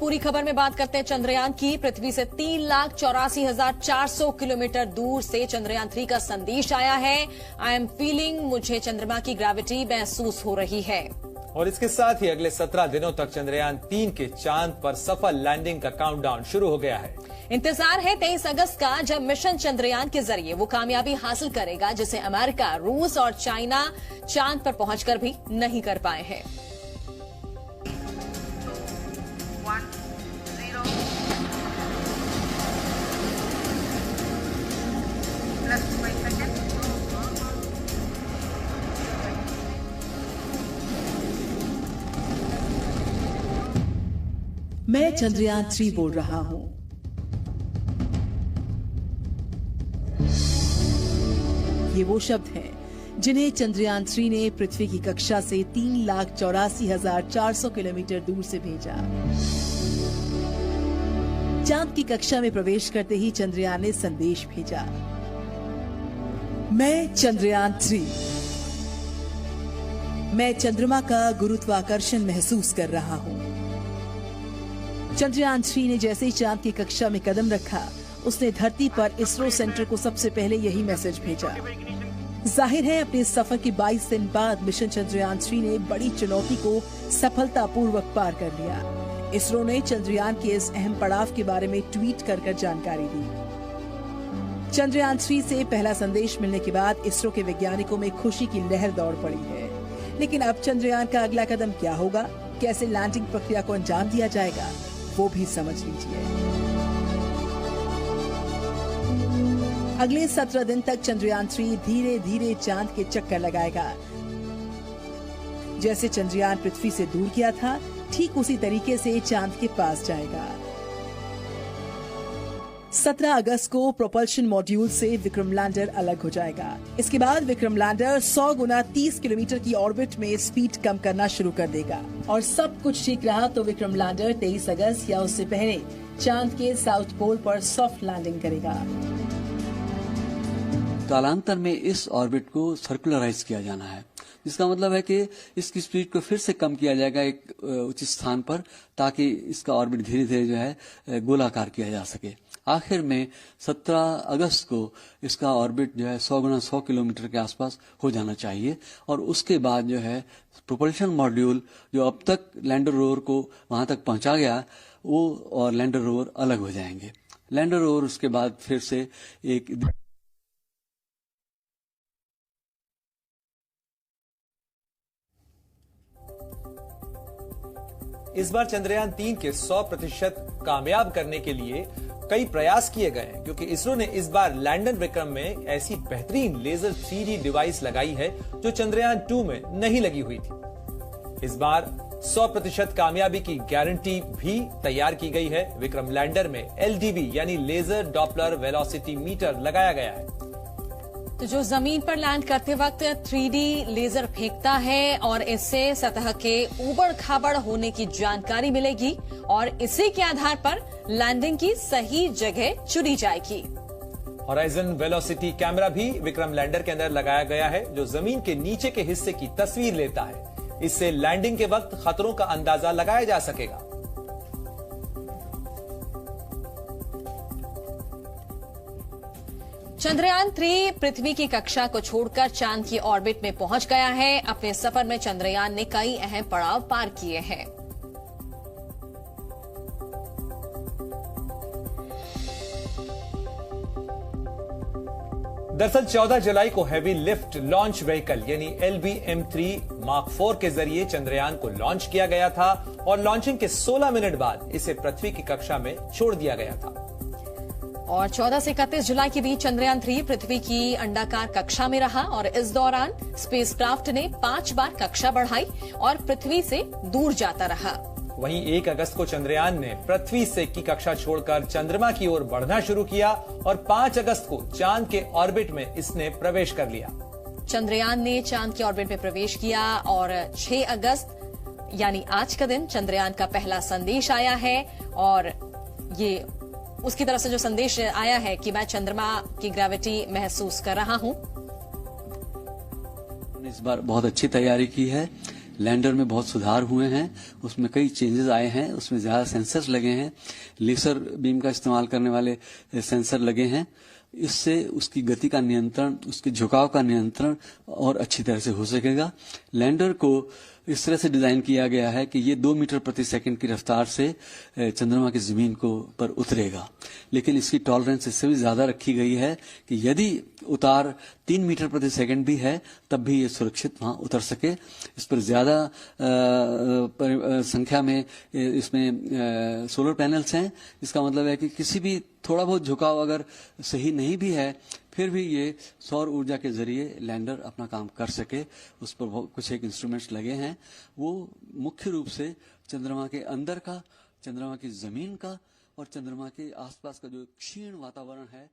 पूरी खबर में बात करते हैं चंद्रयान की। पृथ्वी से 3,84,400 किलोमीटर दूर से चंद्रयान 3 का संदेश आया है। आई एम फीलिंग, मुझे चंद्रमा की ग्रेविटी महसूस हो रही है। और इसके साथ ही अगले 17 दिनों तक चंद्रयान 3 के चांद पर सफल लैंडिंग का काउंटडाउन शुरू हो गया है। इंतजार है 23 अगस्त का, जब मिशन चंद्रयान के जरिए वो कामयाबी हासिल करेगा जिसे अमेरिका, रूस और चाइना चांद पर पहुंचकर भी नहीं कर पाए हैं। 1 0 प्लस 5 सेकंड। मैं चंद्रयान 3 बोल रहा हूं। ये वो शब्द हैं जिन्हें चंद्रयान 3 ने पृथ्वी की कक्षा से 3,84,400 किलोमीटर दूर से भेजा। चांद की कक्षा में प्रवेश करते ही चंद्रयान ने संदेश भेजा, मैं चंद्रयान 3। मैं चंद्रमा का गुरुत्वाकर्षण महसूस कर रहा हूं। चंद्रयान 3 ने जैसे ही चांद की कक्षा में कदम रखा, उसने धरती पर इसरो सेंटर को सबसे पहले यही मैसेज भेजा। जाहिर है अपने सफर के 22 दिन बाद मिशन चंद्रयान 3 ने बड़ी चुनौती को सफलतापूर्वक पार कर लिया। इसरो ने चंद्रयान के इस अहम पड़ाव के बारे में ट्वीट कर जानकारी दी। चंद्रयान 3 से पहला संदेश मिलने के बाद इसरो के वैज्ञानिकों में खुशी की लहर दौड़ पड़ी है। लेकिन अब चंद्रयान का अगला कदम क्या होगा, कैसे लैंडिंग प्रक्रिया को अंजाम दिया जाएगा, वो भी समझ लीजिए। अगले 17 दिन तक चंद्रयान 3 धीरे धीरे चांद के चक्कर लगाएगा। जैसे चंद्रयान पृथ्वी से दूर गया था, ठीक उसी तरीके से चांद के पास जाएगा। 17 अगस्त को प्रोपल्शन मॉड्यूल से विक्रम लैंडर अलग हो जाएगा। इसके बाद विक्रम लैंडर 100 गुना 30 किलोमीटर की ऑर्बिट में स्पीड कम करना शुरू कर देगा। और सब कुछ ठीक रहा तो विक्रम लैंडर 23 अगस्त या उससे पहले चांद के साउथ पोल पर सॉफ्ट लैंडिंग करेगा। कालांतर में इस ऑर्बिट को सर्कुलराइज किया जाना है, जिसका मतलब है कि इसकी स्पीड को फिर से कम किया जाएगा एक उचित स्थान पर, ताकि इसका ऑर्बिट धीरे धीरे जो है गोलाकार किया जा सके। आखिर में 17 अगस्त को इसका ऑर्बिट जो है 100 गुना 100 किलोमीटर के आसपास हो जाना चाहिए। और उसके बाद जो है प्रोपल्शन मॉड्यूल जो अब तक लैंडर रोवर को वहां तक पहुंचा गया, वो और लैंडर रोवर अलग हो जाएंगे। लैंडर रोवर उसके बाद फिर से एक इस बार चंद्रयान 3 के 100% कामयाब करने के लिए कई प्रयास किए गए हैं, क्योंकि इसरो ने इस बार लैंडर विक्रम में ऐसी बेहतरीन लेजर 3D डिवाइस लगाई है जो चंद्रयान 2 में नहीं लगी हुई थी। इस बार 100% कामयाबी की गारंटी भी तैयार की गई है। विक्रम लैंडर में LDV यानी लेजर डॉपलर वेलोसिटी मीटर लगाया गया है। तो जो जमीन पर लैंड करते वक्त 3D लेजर फेंकता है और इससे सतह के ऊबड़ खाबड़ होने की जानकारी मिलेगी और इसी के आधार पर लैंडिंग की सही जगह चुनी जाएगी। हॉराइजन वेलोसिटी कैमरा भी विक्रम लैंडर के अंदर लगाया गया है, जो जमीन के नीचे के हिस्से की तस्वीर लेता है। इससे लैंडिंग के वक्त खतरों का अंदाजा लगाया जा सकेगा। चंद्रयान 3 पृथ्वी की कक्षा को छोड़कर चांद की ऑर्बिट में पहुंच गया है। अपने सफर में चंद्रयान ने कई अहम पड़ाव पार किए हैं। दरअसल 14 जुलाई को हैवी लिफ्ट लॉन्च व्हीकल यानी LBM-3 मार्क 4 के जरिए चंद्रयान को लॉन्च किया गया था और लॉन्चिंग के 16 मिनट बाद इसे पृथ्वी की कक्षा में छोड़ दिया गया था। और 14 से 31 जुलाई के बीच चंद्रयान 3 पृथ्वी की अंडाकार कक्षा में रहा और इस दौरान स्पेसक्राफ्ट ने 5 बार कक्षा बढ़ाई और पृथ्वी से दूर जाता रहा। वहीं 1 अगस्त को चंद्रयान ने पृथ्वी से की कक्षा छोड़कर चंद्रमा की ओर बढ़ना शुरू किया और 5 अगस्त को चांद के ऑर्बिट में इसने प्रवेश कर लिया। चंद्रयान ने चांद के ऑर्बिट में प्रवेश किया और 6 अगस्त यानी आज का दिन चंद्रयान का पहला संदेश आया है और ये उसकी तरफ से जो संदेश आया है कि मैं चंद्रमा की ग्रेविटी महसूस कर रहा हूं। इस बार बहुत अच्छी तैयारी की है। लैंडर में बहुत सुधार हुए हैं, उसमें कई चेंजेस आए हैं, उसमें ज्यादा सेंसर्स लगे हैं, लेजर बीम का इस्तेमाल करने वाले सेंसर लगे हैं। इससे उसकी गति का नियंत्रण, उसके झुकाव का नियंत्रण और अच्छी तरह से हो सकेगा। लैंडर को इस तरह से डिजाइन किया गया है कि ये 2 मीटर प्रति सेकंड की रफ्तार से चंद्रमा की जमीन को पर उतरेगा, लेकिन इसकी टॉलरेंस इससे भी ज्यादा रखी गई है कि यदि उतार 3 मीटर प्रति सेकंड भी है तब भी ये सुरक्षित वहां उतर सके। इस पर ज्यादा संख्या में इसमें सोलर पैनल्स हैं। इसका मतलब है कि किसी भी थोड़ा बहुत झुकाव अगर सही नहीं भी है फिर भी ये सौर ऊर्जा के जरिए लैंडर अपना काम कर सके। उस पर कुछ एक इंस्ट्रूमेंट्स लगे हैं, वो मुख्य रूप से चंद्रमा के अंदर का, चंद्रमा की जमीन का और चंद्रमा के आसपास का जो क्षीण वातावरण है